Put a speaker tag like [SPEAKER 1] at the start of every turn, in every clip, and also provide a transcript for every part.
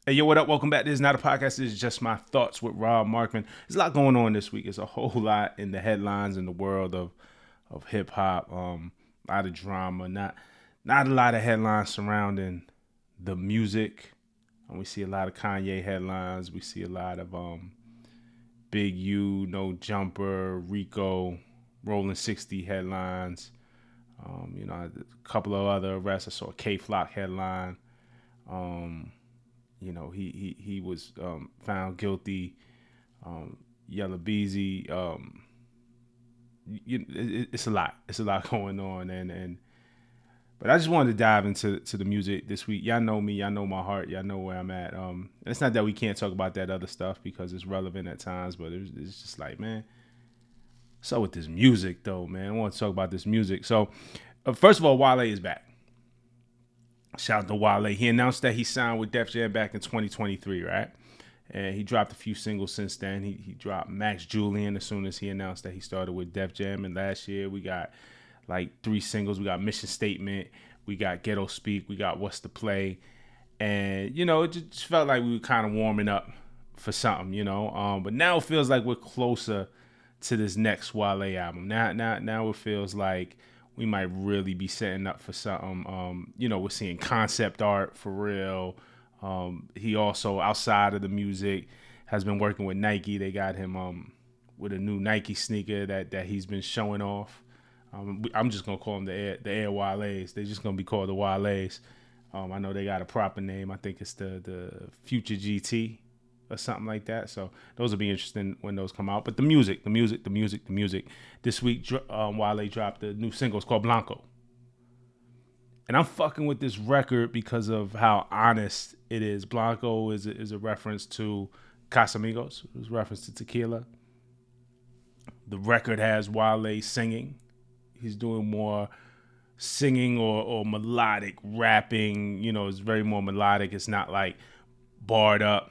[SPEAKER 1] Hey, yo, what up? Welcome back. This is not a podcast. This is just my thoughts with Rob Markman. There's a lot going on this week. There's a whole lot in the headlines in the world of hip hop. A lot of drama. Not a lot of headlines surrounding the music. We see a lot of Kanye headlines. We see a lot of Big U, No Jumper, Rico, Rolling 60 headlines. A couple of other arrests. I saw a K Flock headline. He was found guilty. Yella Beezy. It's a lot. It's a lot going on, but I just wanted to dive into the music this week. Y'all know me. Y'all know my heart. Y'all know where I'm at. It's not that we can't talk about that other stuff because it's relevant at times, but it's just like, man. So with this music though, man, I want to talk about this music. So, first of all, Wale is back. Shout out to Wale. He announced that he signed with Def Jam back in 2023, right? And he dropped a few singles since then. He dropped Max Julian as soon as he announced that he started with Def Jam. And last year we got like 3 singles. We got Mission Statement. We got Ghetto Speak. We got What's the Play. And, it just felt like we were kind of warming up for something, But now it feels like we're closer to this next Wale album. Now it feels like we might really be setting up for something. We're seeing concept art for real. He also, outside of the music, has been working with Nike. They got him with a new Nike sneaker that he's been showing off. I'm just gonna call them the Air Wales. They're just gonna be called the Wales. I know they got a proper name. I think it's the Future GT or something like that. So those will be interesting when those come out. But the music. This week, Wale dropped a new single. It's called Blanco. And I'm fucking with this record because of how honest it is. Blanco is a reference to Casamigos. It was a reference to tequila. The record has Wale singing. He's doing more singing or melodic rapping. It's very more melodic. It's not like barred up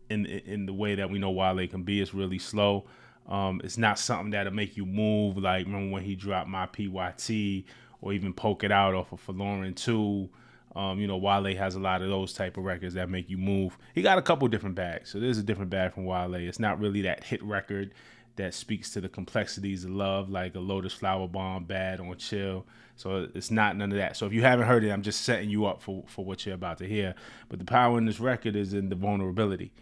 [SPEAKER 1] in the way that we know Wale can be. It's really slow. It's not something that'll make you move. Like, remember when he dropped My PYT or even Poke It Out off of Forlorn 2. Wale has a lot of those type of records that make you move. He got a couple different bags. So there's a different bag from Wale. It's not really that hit record that speaks to the complexities of love, like a Lotus Flower Bomb, Bad on Chill. So it's not none of that. So if you haven't heard it, I'm just setting you up for what you're about to hear. But the power in this record is in the vulnerability,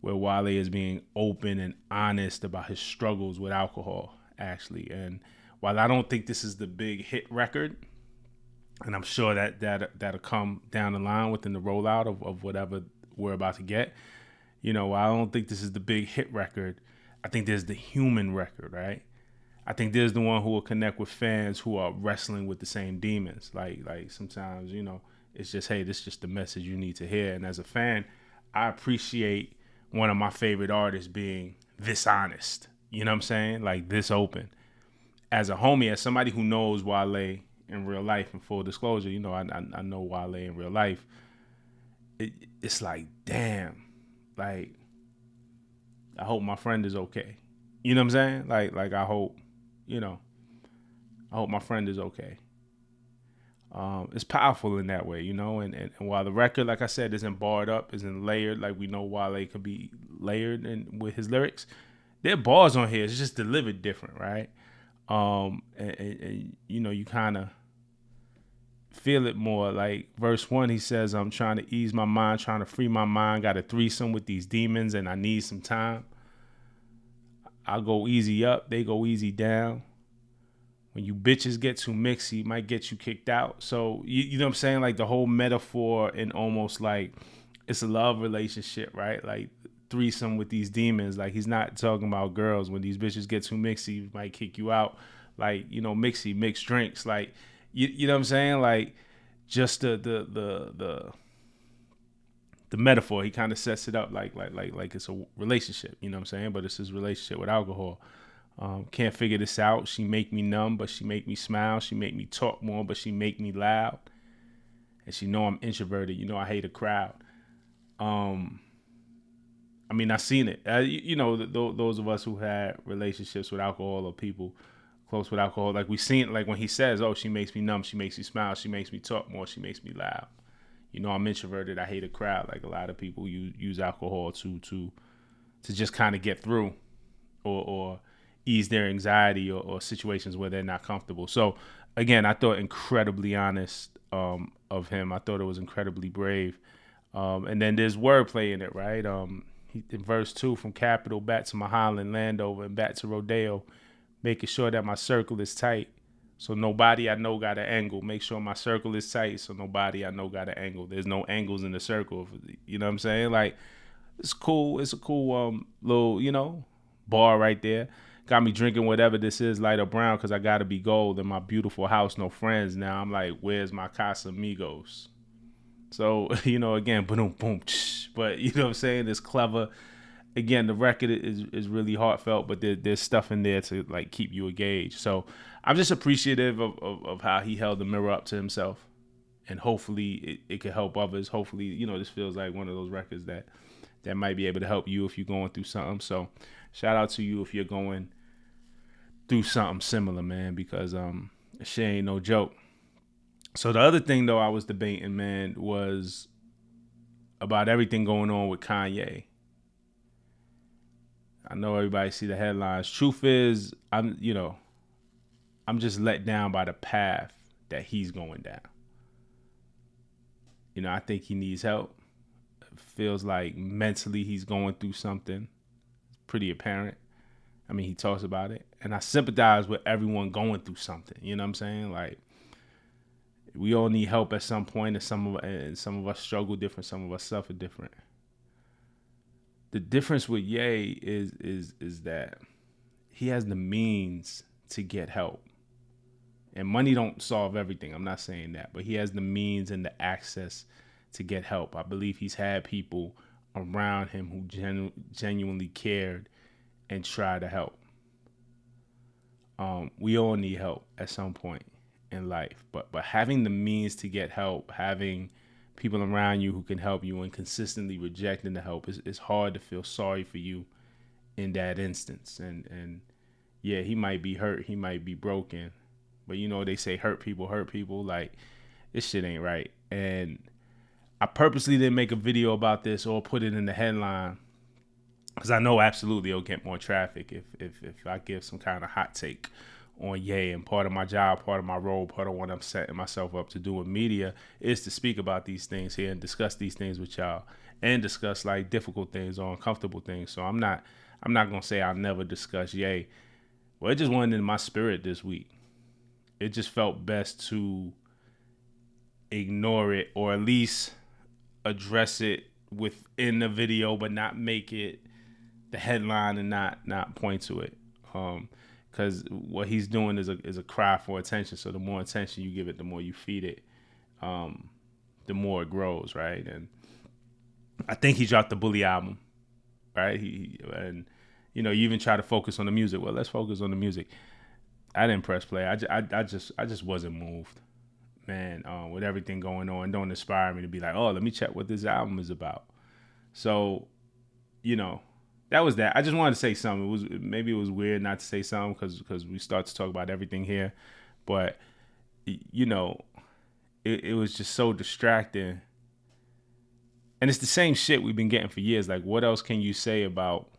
[SPEAKER 1] where Wale is being open and honest about his struggles with alcohol, actually. And while I don't think this is the big hit record, and I'm sure that'll come down the line within the rollout of whatever we're about to get, while I don't think this is the big hit record, I think there's the human record, right? I think there's the one who will connect with fans who are wrestling with the same demons. Like sometimes, it's just, hey, this is just the message you need to hear. And as a fan, I appreciate one of my favorite artists being this honest. You know what I'm saying? Like this open. As a homie, as somebody who knows Wale in real life, in full disclosure, I know Wale in real life. It's like, damn, like, I hope my friend is okay. You know what I'm saying? Like I hope, I hope my friend is okay. It's powerful in that way, and while the record, like I said, isn't barred up, isn't layered, like we know Wale could be layered and with his lyrics, there are bars on here. It's just delivered different, right? And you kind of feel it more. Like verse 1, he says, I'm trying to ease my mind, trying to free my mind, got a threesome with these demons and I need some time. I go easy up, they go easy down. When you bitches get too mixy, might get you kicked out. So, you know what I'm saying? Like the whole metaphor and almost like it's a love relationship, right? Like threesome with these demons. Like he's not talking about girls. When these bitches get too mixy, might kick you out. Like, mixy, mixed drinks. Like, you know what I'm saying? Like just the metaphor. He kind of sets it up like it's a relationship. You know what I'm saying? But it's his relationship with alcohol. Can't figure this out. She make me numb, but she make me smile. She make me talk more, but she make me loud. And she know I'm introverted. I hate a crowd. I seen it. Those of us who had relationships with alcohol or people close with alcohol, like we seen it. Like when he says, "Oh, she makes me numb. She makes me smile. She makes me talk more. She makes me loud." I'm introverted. I hate a crowd. Like a lot of people use alcohol to just kind of get through or ease their anxiety or situations where they're not comfortable. So again, I thought incredibly honest of him. I thought it was incredibly brave. And then there's wordplay in it, right? In verse 2, from Capital back to Mahalan, Landover, and back to Rodeo, making sure that my circle is tight. So nobody I know got an angle. Make sure my circle is tight so nobody I know got an angle. There's no angles in the circle. You know what I'm saying? Like, it's cool. It's a cool little, bar right there. Got me drinking whatever this is, light or brown, because I got to be gold. In my beautiful house, no friends. Now I'm like, where's my Casamigos? So, again, boom, boom. But, you know what I'm saying? It's clever. Again, the record is really heartfelt, but there's stuff in there to, like, keep you engaged. So I'm just appreciative of how he held the mirror up to himself. And hopefully it could help others. Hopefully, this feels like one of those records that might be able to help you if you're going through something. So shout out to you if you're going through something similar, man, because shit ain't no joke. So the other thing, though, I was debating, man, was about everything going on with Kanye. I know everybody see the headlines. Truth is, I'm just let down by the path that he's going down. I think he needs help. It feels like mentally he's going through something. It's pretty apparent. I mean, he talks about it. And I sympathize with everyone going through something. You know what I'm saying? Like, we all need help at some point, and some of us struggle different, some of us suffer different. The difference with Ye is that he has the means to get help. And money don't solve everything. I'm not saying that, but he has the means and the access to get help. I believe he's had people around him who genuinely cared and tried to help. We all need help at some point in life, but having the means to get help, having people around you who can help you, and consistently rejecting the help, it's hard to feel sorry for you in that instance. And yeah, he might be hurt, he might be broken, but they say hurt people. Like, this shit ain't right. And I purposely didn't make a video about this or put it in the headline, because I know absolutely it'll get more traffic if I give some kind of hot take on Ye. And part of my job, part of my role, part of what I'm setting myself up to do in media is to speak about these things here and discuss these things with y'all, and discuss like difficult things or uncomfortable things. So I'm not gonna say I'll never discuss Ye. Well, it just wasn't in my spirit this week. It just felt best to ignore it, or at least address it within the video, but not make it the headline and not point to it. Because what he's doing is a cry for attention. So the more attention you give it, the more you feed it, the more it grows, right? And I think he dropped the Bully album, right? You even try to focus on the music. Well, let's focus on the music. I didn't press play. I just wasn't moved, man. With everything going on, don't inspire me to be like, oh, let me check what this album is about. So, that was that. I just wanted to say something. Maybe it was weird not to say something because we start to talk about everything here, but it was just so distracting. And it's the same shit we've been getting for years. Like, what else can you say about?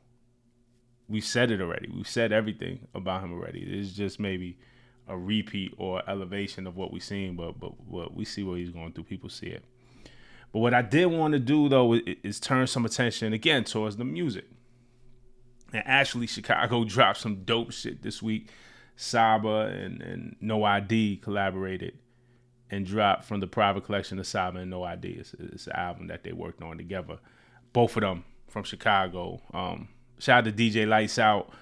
[SPEAKER 1] We've said it already. We've said everything about him already. It's just maybe a repeat or elevation of what we've seen, but we see what he's going through. People see it. But what I did want to do, though, is turn some attention again towards the music. And actually, Chicago dropped some dope shit this week. Saba and No ID collaborated and dropped from the private collection of Saba and No ID. It's an album that they worked on together. Both of them from Chicago. Shout out to DJ Lights Out.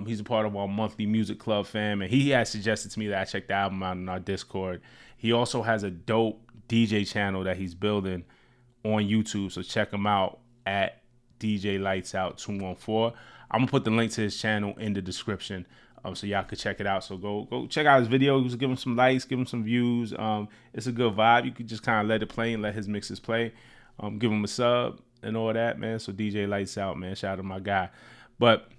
[SPEAKER 1] He's a part of our monthly music club fam, and he had suggested to me that I check the album out on our Discord. He also has a dope DJ channel that he's building on YouTube, so check him out at DJ Lights Out 214. I'm gonna put the link to his channel in the description, so y'all could check it out. So go check out his videos, give him some likes, give him some views. It's a good vibe. You could just kind of let it play and let his mixes play. Give him a sub and all that, man. So DJ Lights Out, man. Shout out to my guy. But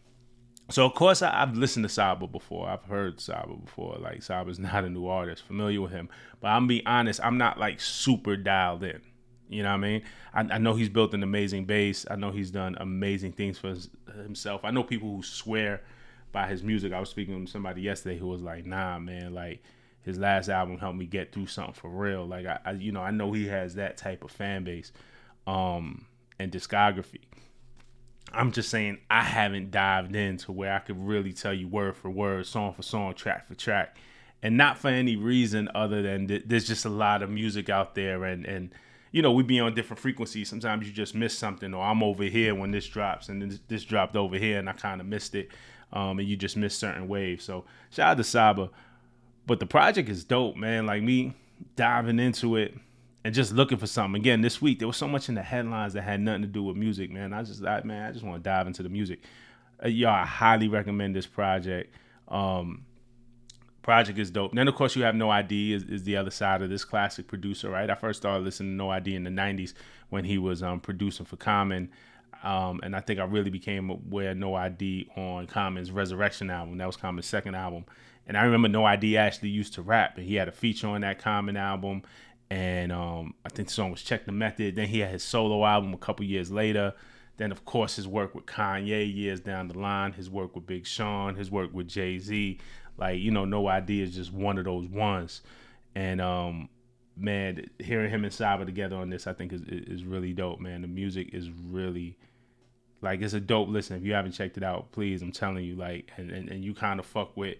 [SPEAKER 1] so of course I've listened to Saba before. I've heard Saba before. Like, Saba's not a new artist, familiar with him. But I'm gonna be honest, I'm not like super dialed in. You know what I mean? I know he's built an amazing base. I know he's done amazing things for himself. I know people who swear by his music. I was speaking to somebody yesterday who was like, nah, man, like his last album helped me get through something for real. Like I know he has that type of fan base and discography. I'm just saying I haven't dived into where I could really tell you word for word, song for song, track for track. And not for any reason other than there's just a lot of music out there, and we be on different frequencies. Sometimes you just miss something, or I'm over here when this drops, and then this dropped over here, and I kind of missed it, and you just miss certain waves. So shout out to Saba, but the project is dope, man. Like me diving into it and just looking for something. Again, this week there was so much in the headlines that had nothing to do with music, man. I just want to dive into the music. Y'all, I highly recommend this project. Project is dope. And then of course you have No ID is the other side of this classic producer, right? I first started listening to No ID in the 90s when he was producing for Common. And I think I really became aware of No ID on Common's Resurrection album. That was Common's second album. And I remember No ID actually used to rap, and he had a feature on that Common album. And I think the song was Check the Method. Then he had his solo album a couple years later. Then, of course, his work with Kanye years down the line, his work with Big Sean, his work with Jay-Z. Like, No ID is just one of those ones. And, man, hearing him and Saba together on this, I think is really dope, man. The music is really, like, it's a dope listen. If you haven't checked it out, please, I'm telling you, like, and you kind of fuck with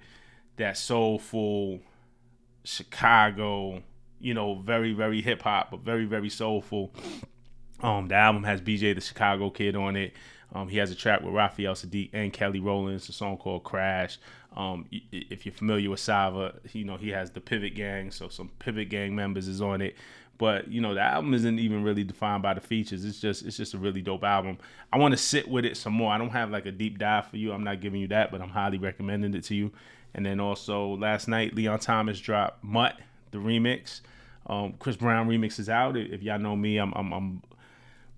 [SPEAKER 1] that soulful Chicago, very, very hip hop, but very, very soulful. The album has BJ the Chicago Kid on it. He has a track with Raphael Sadiq and Kelly Rowland. It's a song called Crash. If you're familiar with Saba, he has the Pivot Gang, so some Pivot Gang members is on it. But the album isn't even really defined by the features. It's just a really dope album. I want to sit with it some more. I don't have like a deep dive for you. I'm not giving you that, but I'm highly recommending it to you. And then also last night, Leon Thomas dropped Mutt, the remix. Chris Brown remix is out. If y'all know me, I'm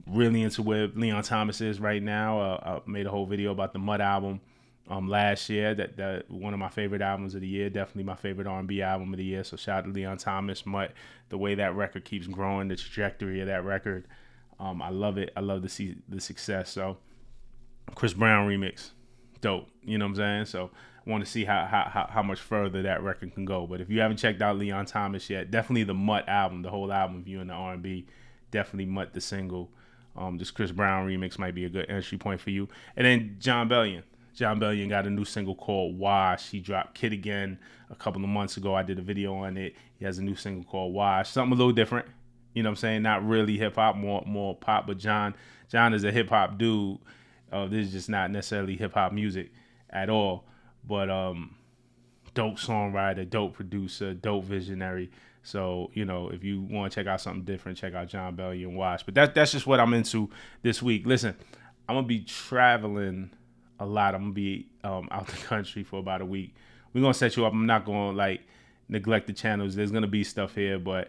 [SPEAKER 1] really into where Leon Thomas is right now. I made a whole video about the Mutt album last year. That one of my favorite albums of the year. Definitely my favorite R&B album of the year. So shout out to Leon Thomas, Mutt. The way that record keeps growing, the trajectory of that record, I love it. I love to see the success. So Chris Brown remix, dope. You know what I'm saying? So I want to see how much further that record can go. But if you haven't checked out Leon Thomas yet, definitely the Mutt album, the whole album. If you're in the R&B, definitely Mutt the single. This Chris Brown remix might be a good entry point for you. And then John Bellion. John Bellion got a new single called Wash. He dropped Kid Again a couple of months ago. I did a video on it. He has a new single called Wash. Something a little different. You know what I'm saying? Not really hip-hop, more pop. But John is a hip-hop dude. This is just not necessarily hip-hop music at all. But dope songwriter, dope producer, dope visionary. So, if you want to check out something different, check out John Bellion Wash. But that's just what I'm into this week. Listen, I'm going to be traveling a lot. I'm going to be out the country for about a week. We're going to set you up. I'm not going to, neglect the channels. There's going to be stuff here, but,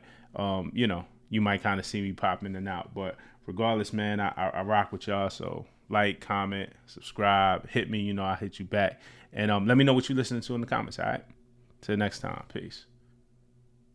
[SPEAKER 1] you might kind of see me pop in and out. But regardless, man, I rock with y'all. So comment, subscribe, hit me. I'll hit you back. And let me know what you're listening to in the comments, all right? Till next time. Peace.